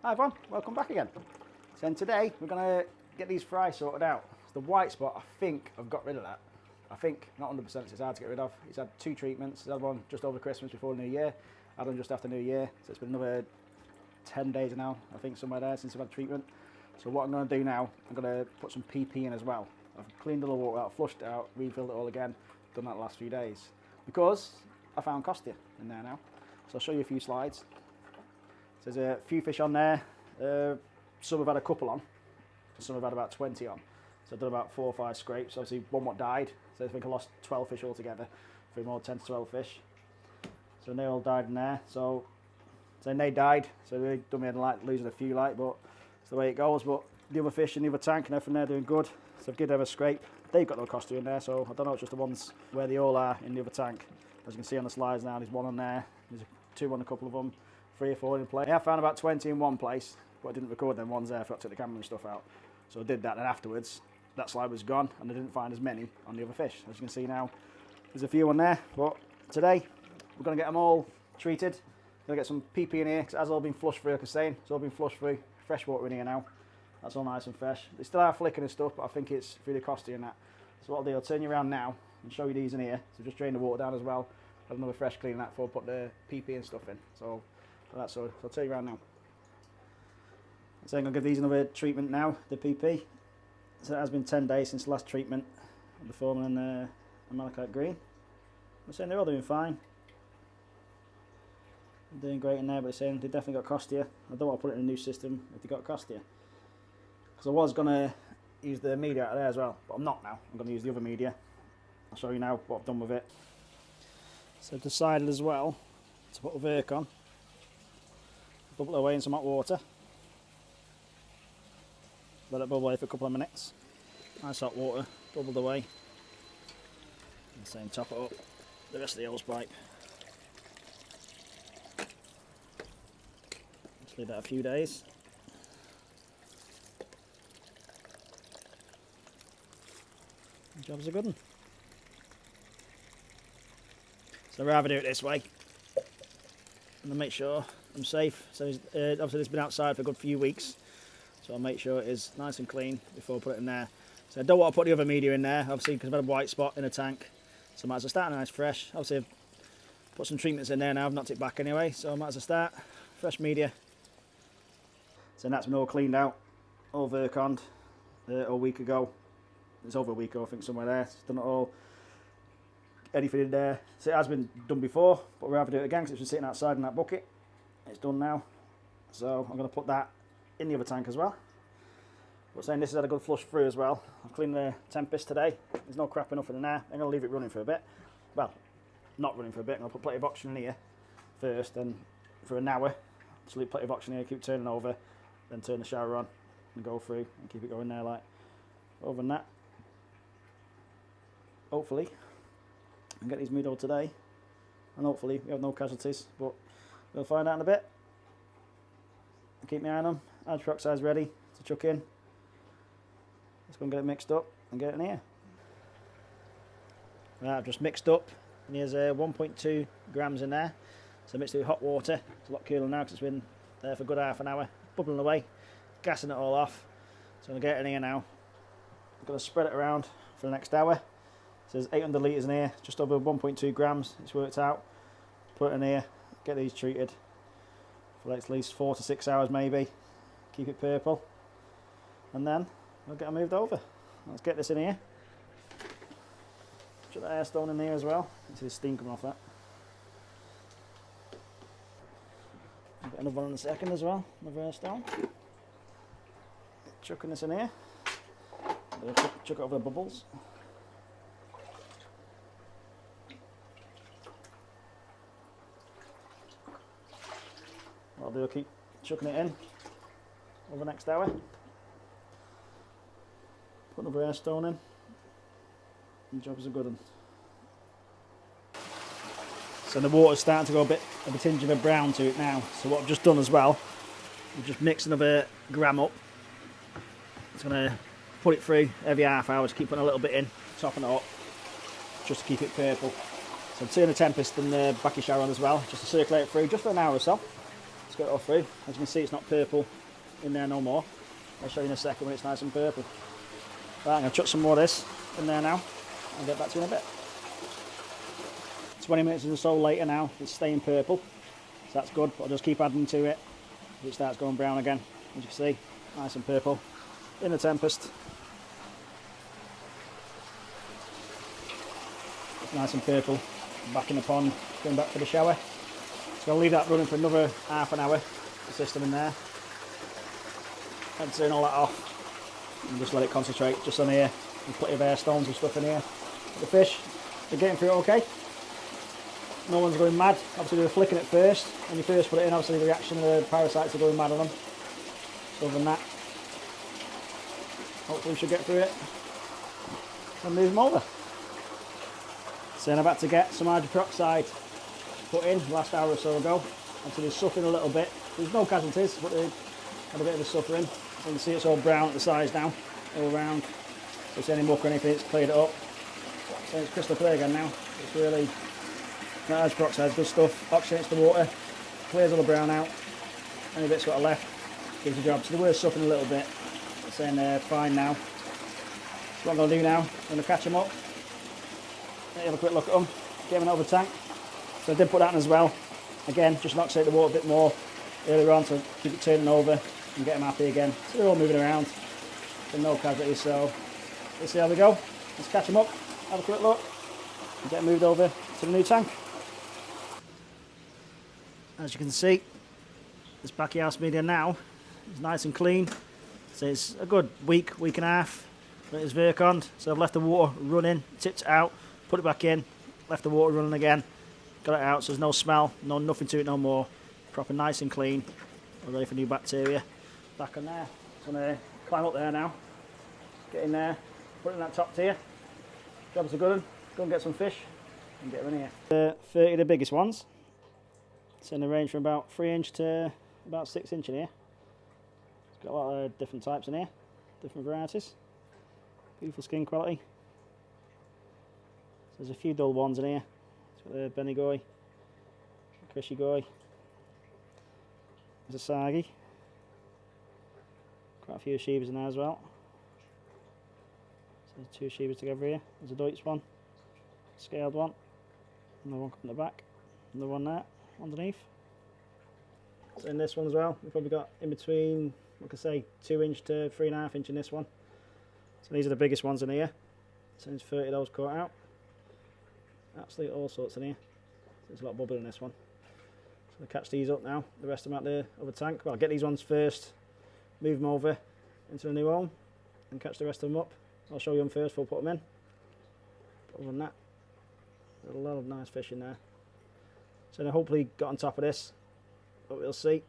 Hi everyone, welcome back again. So today we're going to get these fries sorted out. So the white spot, I think I've got rid of that. I think, not 100%, it's hard to get rid of. He's had 2 treatments. He's had one just over Christmas before New Year. I had one just after New Year. So it's been another 10 days now, I think, somewhere there since I've had treatment. So what I'm going to do now, I'm going to put some PP in as well. I've cleaned all the water out, flushed it out, refilled it all again. Done that the last few days. Because I found costia in there now. So I'll show you a few slides. So there's a few fish on there. Some have had a couple on. Some have had about 20 on. So I've done about 4 or 5 scrapes. Obviously one what died. So I think I lost 12 fish altogether. 3 more, 10 to 12 fish. So they all died in there. So they died. So they done me like losing a few like, but it's the way it goes. But the other fish in the other tank and everything there doing good. So I've given them a scrape. They've got no costia in there, so I don't know, it's just the ones where they all are in the other tank. As you can see on the slides now, there's 1 on there, there's 2 on a couple of them, 3 or 4 in play. I found about 20 in one place, but I didn't record them ones there, I forgot to take the camera and stuff out. So I did that, and afterwards, that slide was gone, and I didn't find as many on the other fish. As you can see now, there's a few on there, but today, we're going to get them all treated. Going to get some PP in here, because it has all been flushed through, like I was saying. It's all been flushed through, fresh water in here now. That's all nice and fresh. They still are flicking and stuff, but I think it's through the costia and that. So what I'll do, I'll turn you around now and show you these in here. So just drain the water down as well. Have another fresh clean that before I put the PP and stuff in. So that's all. So I'll turn you around now. So I'm going to give these another treatment now, the PP. So it has been 10 days since the last treatment of the formalin and malachite green. I'm saying they're all doing fine. They're doing great in there, but they're saying they definitely got costia. I don't want to put it in a new system if they got costia. Because I was going to use the media out of there as well, but I'm not now. I'm going to use the other media. I'll show you now what I've done with it. So I've decided as well to put a Verk on, bubble it away in some hot water, let it bubble away for a couple of minutes. Nice hot water, bubbled away, and same top it up the rest of the hose pipe. Just leave that a few days. Job's a good one. So I'd rather do it this way and then make sure I'm safe. So obviously it's been outside for a good few weeks, so I'll make sure it is nice and clean before I put it in there. So I don't want to put the other media in there, obviously, because I've had a white spot in a tank, so I might as well start nice fresh. Obviously I've put some treatments in there now, I've knocked it back anyway, so I might as well start fresh media. So that's been all cleaned out, all Verkoned a week ago. It's over a week ago, I think, somewhere there. It's done it all. Anything in there. So it has been done before, but we'll have to do it again because it's been sitting outside in that bucket. It's done now. So I'm going to put that in the other tank as well. But saying this has had a good flush through as well. I've cleaned the Tempest today. There's no crap enough in there. I'm going to leave it running for a bit. Well, not running for a bit. I'm going to put plenty of oxygen in here first, and for an hour. Just leave plenty of oxygen here, keep turning over, then turn the shower on and go through and keep it going there like. Other than that, hopefully I can get these moved over today, and hopefully we have no casualties, but we'll find out in a bit. I'll keep my eye on them. Hydrogen peroxide's ready to chuck in. Let's go and get it mixed up and get it in here. Right, I've just mixed up, and here's 1.2 grams in there. So mixed it with hot water. It's a lot cooler now because it's been there for a good half an hour, bubbling away, gassing it all off. So I'm going to get it in here now. I'm going to spread it around for the next hour. So there's 800 litres in here, just over 1.2 grams. It's worked out. Put it in here, get these treated for at least 4 to 6 hours maybe. Keep it purple, and then we'll get them moved over. Let's get this in here. Put the air stone in here as well. You can see the steam coming off that. I'll get another one in a second as well. Another air stone. Chucking this in here. Chuck it over the bubbles. What I'll do, I'll keep chucking it in over the next hour. Put another air stone in. And the job is a good one. So the water's starting to go a tinge of a brown to it now. So what I've just done as well, I've just mixed another gram up. It's going to put it through every half hour, just keep putting a little bit in, topping it up, just to keep it purple. So I'm turning the Tempest and the backy shower on as well, just to circulate it through, just for an hour or so. It's get it all through. As you can see, it's not purple in there no more. I'll show you in a second when it's nice and purple. Right, I'm going to chuck some more of this in there now. I'll get back to you in a bit. 20 minutes or so later now, it's staying purple. So that's good, but I'll just keep adding to it. It starts going brown again, as you can see. Nice and purple in the Tempest. Nice and purple. Back in the pond, going back for the shower. So I'll leave that running for another half an hour, the system in there. And turn all that off and just let it concentrate just on here. And plenty of air stones and stuff in here. The fish, they're getting through it okay. No one's going mad. Obviously they're flicking it first. When you first put it in, obviously the reaction of the parasites are going mad on them. So other than that, hopefully we should get through it and move them over. So then I've had to get some hydroperoxide put in last hour or so ago. Obviously they're suffering a little bit. There's no casualties, but they had a bit of a suffering. So you can see it's all brown at the sides now, all around. So if there's any muck or anything, it's cleared it up. So it's crystal clear again now. It's really, that hydroperoxide is good stuff. Oxygenates the water, clears all the brown out. Any bits got left, gives the job. So they were suffering a little bit. They're saying they're fine now. So what I'm going to do now, I'm going to catch them up. Have a quick look at them, get them over the tank. So I did put that in as well. Again, just oxidate the water a bit more earlier on to keep it turning over and get them happy again. So they're all moving around, so no casualties. So let's see how we go. Let's catch them up, have a quick look, and get them moved over to the new tank. As you can see, this backy house media now is nice and clean. So it's a good week and a half that it's Virkond. So I've left the water running, tipped it out, put it back in, left the water running again, got it out so there's no smell, nothing to it no more. Proper nice and clean. We're ready for new bacteria. Back on there. So I'm going to climb up there now, get in there, put it in that top tier. Job's a good one. Go and get some fish and get them in here. 30 of the biggest ones. It's in the range from about 3 inch to about 6 inch in here. It's got a lot of different types in here, different varieties. Beautiful skin quality. So there's a few dull ones in here. It's got the Benny Krishy Goy. There's a Sagi. Quite a few Shivas in there as well. So there's 2 Shivas together here. There's a Deutsch one, scaled one, another one coming at the back, another one there underneath. So in this one as well, we've probably got in between, like I say, 2 inch to 3.5 inch in this one. So these are the biggest ones in here. So there's 30 of those caught out. Absolutely all sorts in here. There's a lot of bubble in this one. So I'll catch these up now, the rest of them out the other tank. Well, I'll get these ones first, move them over into the new home and catch the rest of them up. I'll show you them first before I put them in. But other than that, there's a lot of nice fish in there. So I hopefully got on top of this, but we'll see.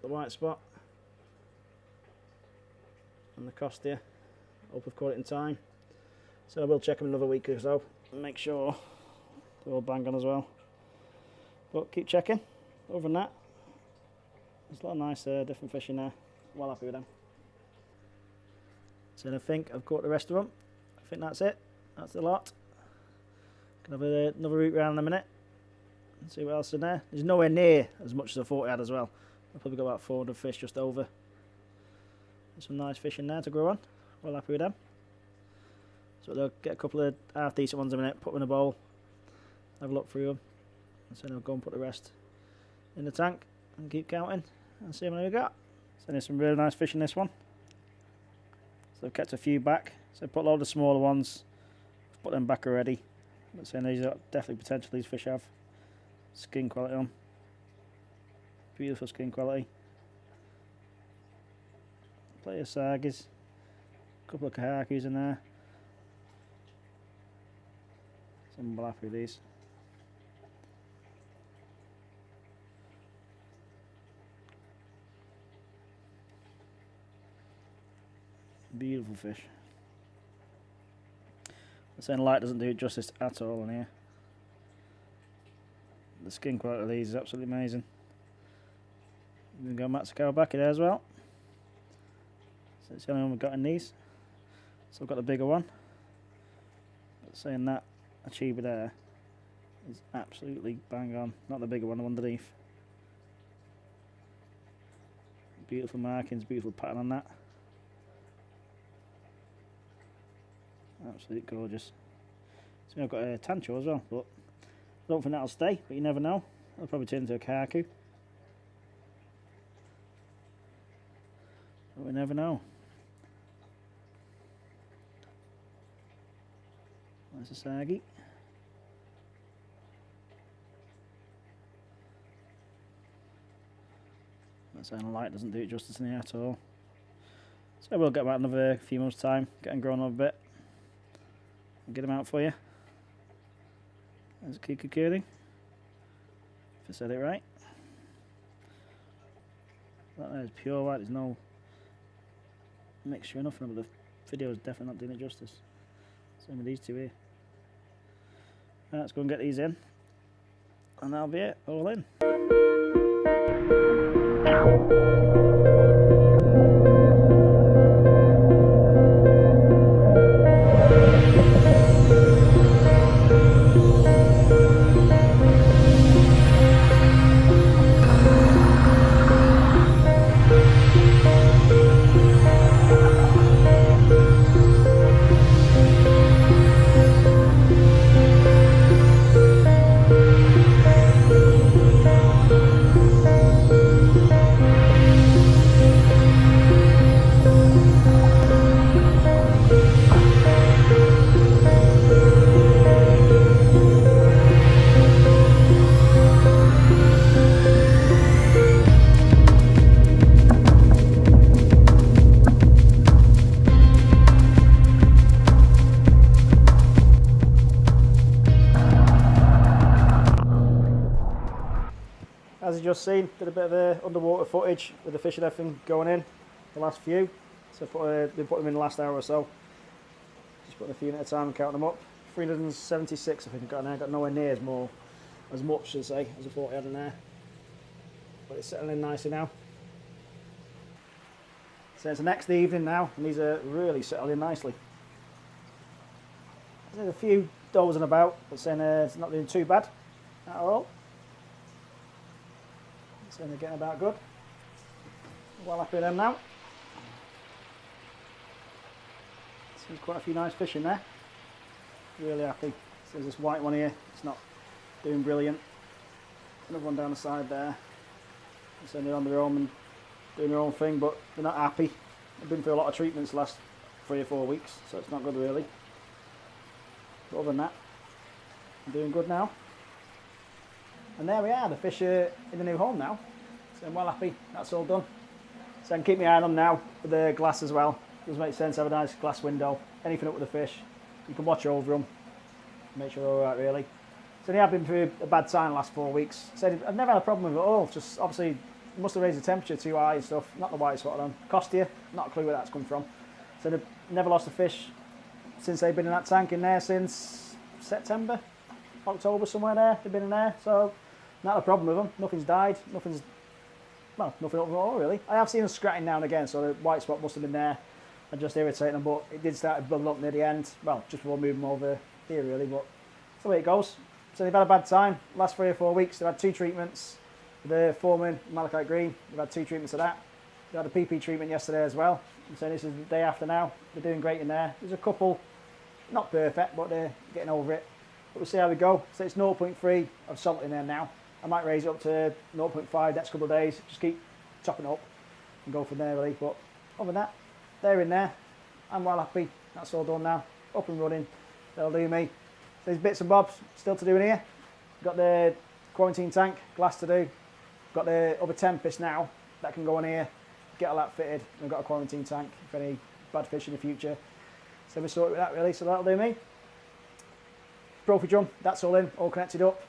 The white spot and the costia. Hope I've caught it in time. So I will check them another week or so and make sure they're all bang on as well. But keep checking. Other than that, there's a lot of nice different fish in there. Well happy with them. So I think I've caught the rest of them. I think that's it. That's the lot. Gonna have another route round in a minute and see what else is in there. There's nowhere near as much as I thought I had as well. I've probably got about 400 fish just over. There's some nice fish in there to grow on. Well happy with them. So they'll get a couple of half decent ones in a minute, put them in a bowl, have a look through them, and so I'll go and put the rest in the tank and keep counting and see how many we got. So there's some really nice fish in this one. So I've kept a few back. So I've put a lot of the smaller ones, I've put them back already. But saying these are definitely potential these fish have. Skin quality on. Beautiful skin quality. Plenty of Sagis. A couple of Kahakus in there. Some black with these. Beautiful fish. I'm saying light doesn't do it justice at all in here. The skin quality of these is absolutely amazing. We've got Matsukawa back in there as well. So it's the only one we've got in these. So I've got the bigger one. But saying that, Hopyive there is absolutely bang on. Not the bigger one, the one underneath. Beautiful markings, beautiful pattern on that. Absolutely gorgeous. So I've got a tancho as well, but I don't think that'll stay, but you never know. I'll probably turn into a carcu. But we never know. That's a saggy. That sign of light doesn't do it justice in here at all. So we'll get back another few months' time, get them grown up a bit, and get them out for you. There's a Kika curling, if I said it right. That there is pure white, there's no mixture or nothing, but the video is definitely not doing it justice. Same with these two here. Right, let's go and get these in, and that'll be it, all in. As you just seen, did a bit of underwater footage with the fish and everything going in, the last few. So been putting them in the last hour or so. Just putting a few in at a time and counting them up. 376 I think I've got in there, got nowhere near as much should I say, as I thought I had in there. But it's settling in nicely now. So it's the next evening now, and these are really settled in nicely. There's a few dozing about, but saying it's not doing too bad at all. So they're getting about good. Well happy with them now. So there's quite a few nice fish in there. Really happy. So there's this white one here, it's not doing brilliant. Another one down the side there. So they're on their own and doing their own thing, but they're not happy. They've been through a lot of treatments the last 3 or 4 weeks, so it's not good really. But other than that, I'm doing good now. And there we are, the fish are in the new home now. So I'm well happy, that's all done. So I can keep my eye on them now with the glass as well. Does make sense to have a nice glass window. Anything up with the fish, you can watch over them, make sure they're alright really. So they have been through a bad time the last 4 weeks. So I've never had a problem with it at all, just obviously must have raised the temperature too high and stuff. Not the white spot on. Costia, not a clue where that's come from. So they've never lost a fish since they've been in that tank in there since September, October, somewhere there. They've been in there, so not a problem with them. Nothing's died. Nothing up at all really. I have seen them scratching now and again, so the white spot must have been there and just irritating them. But it did start bubbling up near the end. Well, just before moving them over here really. But that's the way it goes. So they've had a bad time. Last 3 or 4 weeks, they've had 2 treatments. The Foreman Malachite Green. They've had 2 treatments of that. They had a PP treatment yesterday as well. So this is the day after now. They're doing great in there. There's a couple, not perfect, but they're getting over it. But we'll see how we go. So it's 0.3 of salt in there now. I might raise it up to 0.5 next couple of days. Just keep topping up and go from there really. But other than that, they're in there. I'm well happy. That's all done now. Up and running. That'll do me. So there's bits and bobs still to do in here. Got the quarantine tank, glass to do. Got the other Tempest now that can go in here. Get all that fitted. We've got a quarantine tank for any bad fish in the future. So we're sorted with that really. So that'll do me. Trophy drum, that's all in, all connected up.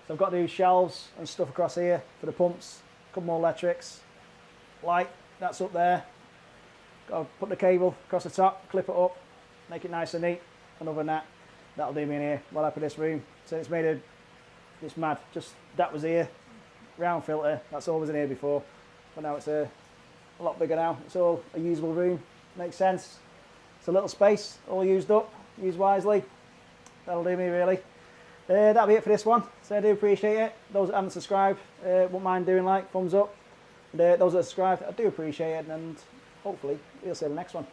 So I've got to do shelves and stuff across here for the pumps, a couple more electrics, light, that's up there. Got to put the cable across the top, clip it up, make it nice and neat. And other than that, that'll do me in here. Well up in this room. So it's made it's mad. Just that was here, round filter. That's all was in here before, but now it's a lot bigger now. It's all a usable room. Makes sense. It's a little space, all used up, used wisely. That'll do me really. That'll be it for this one. So I do appreciate it. Those that haven't subscribed, wouldn't mind doing like, thumbs up. And, those that subscribed, I do appreciate it, and hopefully we'll see you in the next one.